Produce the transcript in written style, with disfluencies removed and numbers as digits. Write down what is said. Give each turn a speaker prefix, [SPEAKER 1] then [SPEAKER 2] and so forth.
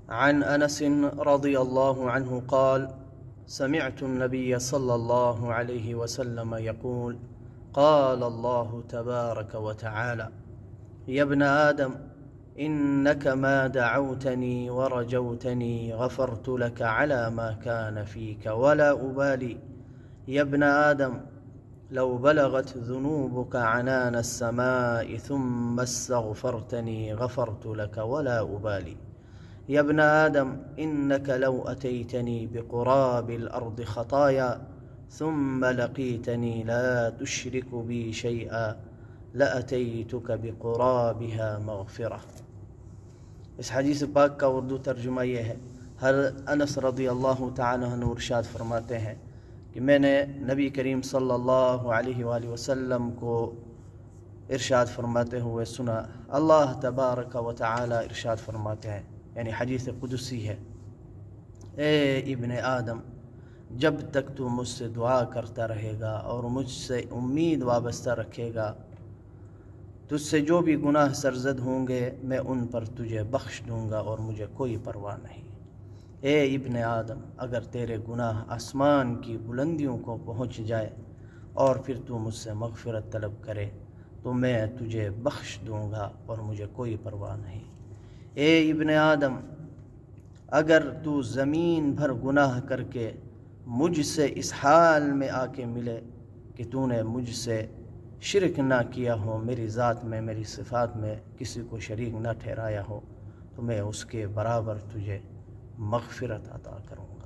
[SPEAKER 1] عن أنس رضي الله عنه قال: سمعت النبي صلى الله عليه وسلم يقول: قال الله تبارك وتعالى: يا ابن آدم إنك ما دعوتني ورجوتني غفرت لك على ما كان فيك ولا أبالي. يا ابن آدم لو بلغت ذنوبك عنان السماء ثم استغفرتني غفرت لك ولا أبالي. يا ابن آدم إنك لو أتيتني بقراب الأرض خطايا ثم لقيتني لا تشرك بي شيئا لأتيتك بقرابها मग़फ़िरह। इस हदीस पाक का उर्दू तर्जुमा यह है। हर अनस रज़ी अल्लाह तआला अन्हु इरशाद फरमाते हैं कि मैंने नबी करीम सल्लल्लाहु अलैहि वसल्लम को इरशाद फरमाते हुए सुना। अल्लाह तबारक व तआला इरशाद फरमाते हैं, यानी हदीस कुदसी है, ए इब्ने आदम, जब तक तू मुझसे दुआ करता रहेगा और मुझसे उम्मीद वाबस्ता रखेगा, तुझसे जो भी गुनाह सरजद होंगे मैं उन पर तुझे बख्श दूंगा और मुझे कोई परवाह नहीं। ए इब्ने आदम, अगर तेरे गुनाह आसमान की बुलंदियों को पहुँच जाए और फिर तू मुझसे मग़फ़िरत तलब करे तो मैं तुझे बख्श दूंगा और मुझे कोई परवाह नहीं। ए इब्ने आदम, अगर तू ज़मीन भर गुनाह करके मुझसे इस हाल में आके मिले कि तूने मुझसे शिरक ना किया हो, मेरी ज़ात में मेरी सिफ़ात में किसी को शरीक ना ठहराया हो, तो मैं उसके बराबर तुझे मग़फ़िरत अता करूँगा।